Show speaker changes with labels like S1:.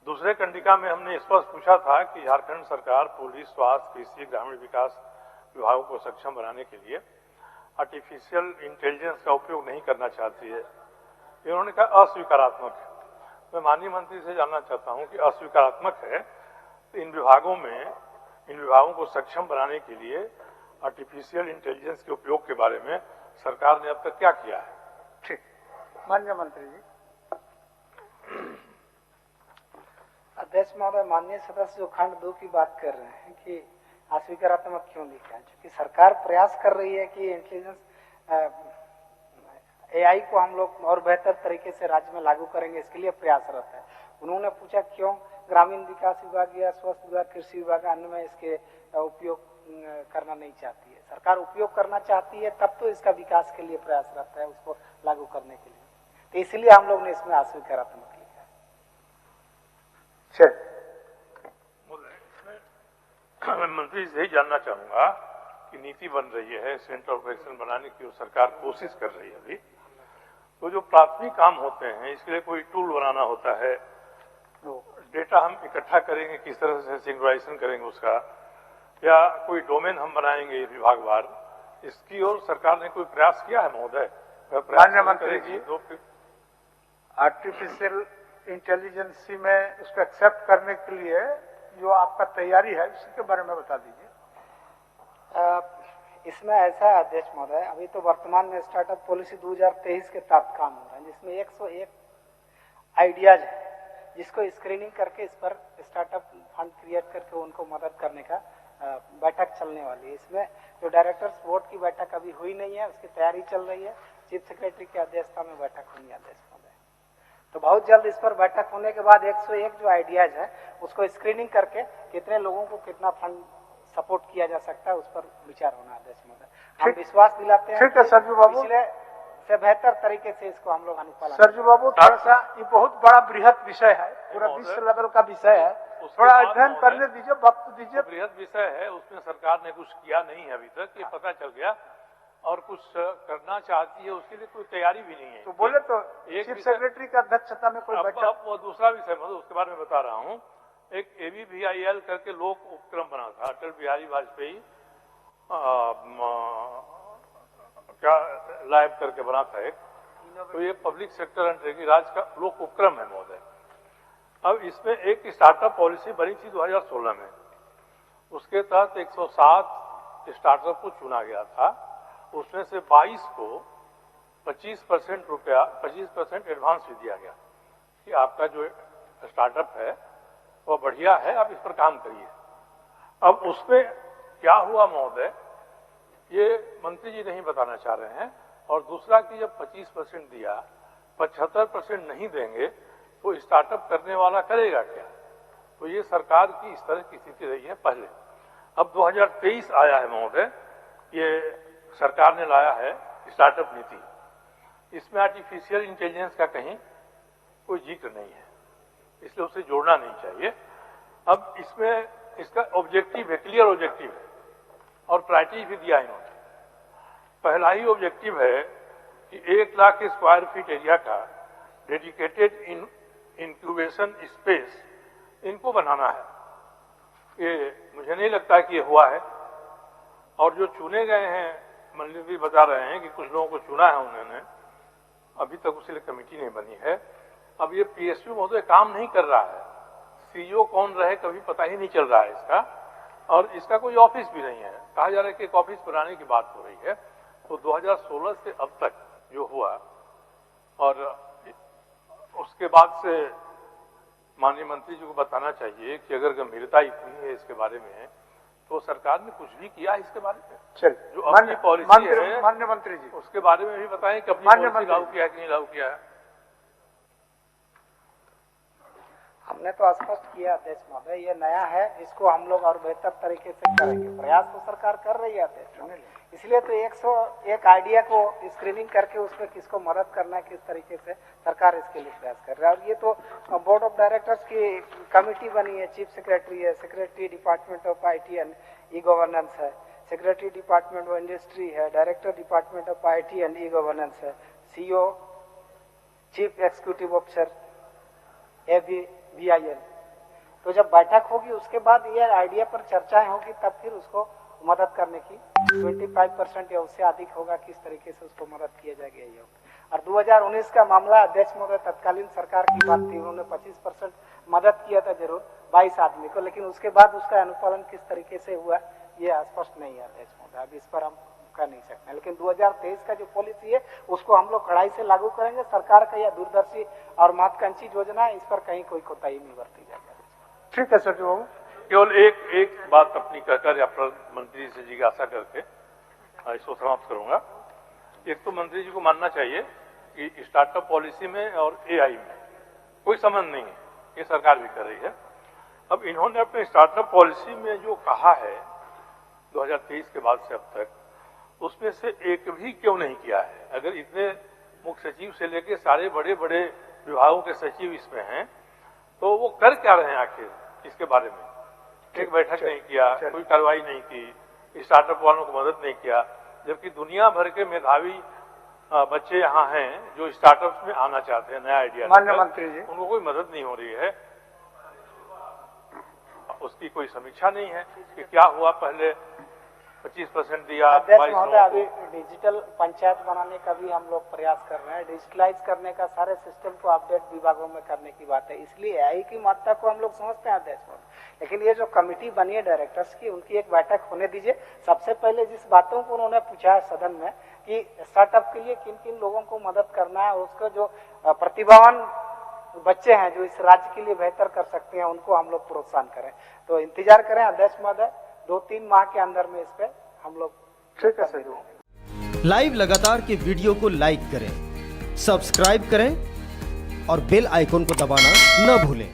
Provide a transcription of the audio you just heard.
S1: दूसरे कंडिका में हमने स्पष्ट पूछा था कि झारखंड सरकार पुलिस, स्वास्थ्य, कृषि, ग्रामीण विकास विभागों को सक्षम बनाने के लिए आर्टिफिशियल इंटेलिजेंस का उपयोग नहीं करना चाहती है। इन्होंने कहा अस्वीकारात्मक है। मैं माननीय मंत्री से जानना चाहता हूं कि अस्वीकारात्मक है तो इन विभागों को सक्षम बनाने के लिए आर्टिफिशियल इंटेलिजेंस के उपयोग के बारे में सरकार ने अब तक क्या किया है?
S2: ठीक, माननीय मंत्री जी।
S3: अध्यक्ष महोदय, माननीय सदस्य जो खंड 2 की बात कर रहे हैं कि अस्वीकारात्मक क्यों लिखा है, क्योंकि सरकार प्रयास कर रही है कि इंटेलिजेंस एआई को हम लोग और बेहतर तरीके से राज्य में लागू करेंगे, इसके लिए प्रयासरत है। उन्होंने पूछा क्यों ग्रामीण विकास विभाग या स्वास्थ्य विभाग, कृषि विभाग अन्य में इसके उपयोग करना नहीं चाहती है। सरकार उपयोग करना चाहती है तब तो इसका विकास के लिए प्रयासरत है, उसको लागू करने के लिए। तो इसलिए हम लोग ने इसमें अस्वीकारात्मक लिखा है।
S1: मैं मंत्री से यही जानना चाहूंगा कि नीति बन रही है, सेंटर ऑफ एक्सेलेंस बनाने की सरकार कोशिश कर रही है अभी, तो जो प्राथमिक काम होते हैं इसके लिए कोई टूल बनाना होता है, डेटा हम इकट्ठा करेंगे, किस तरह से सिंक्रोनाइजेशन करेंगे उसका, या कोई डोमेन हम बनाएंगे विभागवार, इसकी ओर सरकार ने कोई प्रयास किया है महोदय?
S2: माननीय मंत्री जी, आर्टिफिशियल इंटेलिजेंस में उसको एक्सेप्ट करने के लिए जो आपका तैयारी है उसके बारे में बता दीजिए।
S3: इसमें ऐसा है अध्यक्ष महोदय, अभी तो वर्तमान में स्टार्टअप पॉलिसी 2023 के तहत काम हो रहा है, जिसमें 101 आइडियाज है, जिसको स्क्रीनिंग करके इस पर स्टार्टअप फंड क्रिएट करके उनको मदद करने का बैठक चलने वाली है। इसमें जो डायरेक्टर्स बोर्ड की बैठक अभी हुई नहीं है, उसकी तैयारी चल रही है। चीफ सेक्रेटरी की अध्यक्षता में बैठक होनी है अध्यक्ष महोदय। तो बहुत जल्द इस पर बैठक होने के बाद 101 जो आइडियाज है उसको स्क्रीनिंग करके कितने लोगों को कितना फंड सपोर्ट किया जा सकता है उस पर विचार होना है अध्यक्ष महोदय। हम विश्वास दिलाते हैं।
S2: ठीक है सरजू बाबू,
S3: पिछले से बेहतर तरीके से इसको हम लोग अनुपालन।
S2: सरजू बाबू, थोड़ा सा ये बहुत बड़ा बृहद विषय है, पूरा विश्व लेवल का विषय है, थोड़ा अध्ययन करने दीजिए, वक्त दीजिए।
S1: बृहद विषय है, उसमें सरकार ने कुछ किया नहीं है अभी तक, ये पता चल गया, और कुछ करना चाहती है उसके लिए कोई तैयारी भी नहीं है।
S2: तो बोले तो चीफ सेक्रेटरी की अध्यक्षता में कोई बैठक।
S1: अब वो दूसरा विषय मतलब उसके बारे में बता रहा हूँ। एक ABVIL करके लोक उपक्रम बना था, अटल बिहारी वाजपेयी क्या लाइव करके बना था एक, तो ये पब्लिक सेक्टर एंड राज का लोक उपक्रम है महोदय। अब इसमें एक स्टार्टअप पॉलिसी बनी थी 2016 में, उसके तहत 107 स्टार्टअप को चुना गया था। उसमें से 22 को 25% एडवांस भी दिया गया कि आपका जो स्टार्टअप है वो बढ़िया है, आप इस पर काम करिए। अब उसमें क्या हुआ महोदय, ये मंत्री जी नहीं बताना चाह रहे हैं। और दूसरा कि जब 25% दिया, 75% नहीं देंगे तो स्टार्टअप करने वाला करेगा क्या? तो ये सरकार की इस तरह की स्थिति रही है पहले। अब 2023 आया है महोदय, ये सरकार ने लाया है स्टार्टअप नीति, इसमें आर्टिफिशियल इंटेलिजेंस का कहीं कोई जिक्र नहीं है, इसलिए उसे जोड़ना नहीं चाहिए। अब इसमें इसका ऑब्जेक्टिव है, क्लियर ऑब्जेक्टिव है, और क्राइटेरिया भी दिया इन्होंने। पहला ही ऑब्जेक्टिव है कि 1 लाख स्क्वायर फीट एरिया का डेडिकेटेड इंक्यूबेशन स्पेस इनको बनाना है। ये मुझे नहीं लगता कि ये हुआ है। और जो चुने गए हैं, मंत्री भी बता रहे हैं कि कुछ लोगों को चुना है उन्होंने, अभी तक उसके लिए कमेटी नहीं बनी है। अब ये PSU महोदय काम नहीं कर रहा है, CEO कौन रहे कभी पता ही नहीं चल रहा है इसका, और इसका कोई ऑफिस भी नहीं है। कहा जा रहा है कि एक ऑफिस बनाने की बात हो रही है। तो 2016 से अब तक जो हुआ, और उसके बाद से माननीय मंत्री जी को बताना चाहिए कि अगर गंभीरता इतनी है इसके बारे में, तो सरकार ने कुछ भी किया है इसके बारे में।
S2: चलिए,
S1: जो अपनी पॉलिसी है
S2: माननीय मंत्री जी
S1: उसके बारे में भी बताएं कि अपनी पॉलिसी लागू किया है कि नहीं लागू किया है।
S3: हमने तो स्पष्ट किया अध्यक्ष महोदय, ये नया है, इसको हम लोग और बेहतर तरीके से करेंगे। प्रयास तो सरकार कर रही है अध्यक्ष, इसलिए तो 101 आइडिया को स्क्रीनिंग करके उसमें किसको मदद करना है, किस तरीके से सरकार इसके लिए प्रयास कर रहा है। और ये तो बोर्ड ऑफ डायरेक्टर्स की कमेटी बनी है, चीफ सेक्रेटरी है, secretary department of IT and e governance है, सेक्रेटरी डिपार्टमेंट ऑफ इंडस्ट्री है, director department of IT and e governance है, CEO chief executive officer ABVIL तो जब बैठक होगी उसके बाद ये आइडिया पर चर्चाएं होगी, तब फिर उसको मदद करने की 25% या उससे अधिक होगा, किस तरीके से उसको मदद किया जाएगा ये होगा। और 2019 का मामला अध्यक्ष महोदय तत्कालीन सरकार की बात थी, उन्होंने 25% मदद किया था जरूर 22 आदमी को, लेकिन उसके बाद उसका अनुपालन किस तरीके से हुआ ये स्पष्ट नहीं है अध्यक्ष महोदय, अब इस पर हम कह नहीं सकते। लेकिन 2023 का जो पॉलिसी है उसको हम लोग कड़ाई से लागू करेंगे। सरकार का यह दूरदर्शी और महत्वाकांक्षी योजना है, इस पर कहीं कोई कोताही नहीं बरती जाएगी।
S2: ठीक है सचिव बाबू।
S1: केवल एक बात अपनी कहकर या मंत्री से जिज्ञासा करके इसको समाप्त करूंगा। एक तो मंत्री जी को मानना चाहिए कि स्टार्टअप पॉलिसी में और एआई में कोई संबंध नहीं है, ये सरकार भी कर रही है। अब इन्होंने अपने स्टार्टअप पॉलिसी में जो कहा है 2023 के बाद से अब तक, उसमें से एक भी क्यों नहीं किया है? अगर इतने मुख्य सचिव से लेकर सारे बड़े बड़े विभागों के सचिव इसमें हैं, तो वो कर क्या रहे हैं आखिर इसके बारे में? एक बैठक नहीं किया, कोई कार्रवाई नहीं की, स्टार्टअप वालों को मदद नहीं किया, जबकि दुनिया भर के मेधावी बच्चे यहाँ हैं जो स्टार्टअप्स में आना चाहते हैं, नया आइडिया।
S2: माननीय मंत्री जी,
S1: उनको कोई मदद नहीं हो रही है, उसकी कोई समीक्षा नहीं है कि क्या हुआ। पहले 25% दिया।
S3: अध्यक्ष महोदय, अभी डिजिटल पंचायत बनाने का भी हम लोग प्रयास कर रहे हैं, डिजिटलाइज करने का, सारे सिस्टम को अपडेट विभागों में करने की बात है, इसलिए एआई की महत्ता को हम लोग समझते हैं अध्यक्ष महोदय। लेकिन ये जो कमेटी बनी है डायरेक्टर्स की, उनकी एक बैठक होने दीजिए। सबसे पहले जिस बातों को उन्होंने पूछा है सदन में कि स्टार्टअप के लिए किन किन लोगों को मदद करना है, उसको जो प्रतिभावान बच्चे हैं जो इस राज्य के लिए बेहतर कर सकते हैं, उनको हम लोग प्रोत्साहन करें। तो इंतजार करें अध्यक्ष महोदय, 2-3 माह के अंदर में इस पे हम लोग।
S2: ठीक है सर।
S4: लाइव लगातार के वीडियो को लाइक करें, सब्सक्राइब करें और बेल आइकॉन को दबाना न भूलें।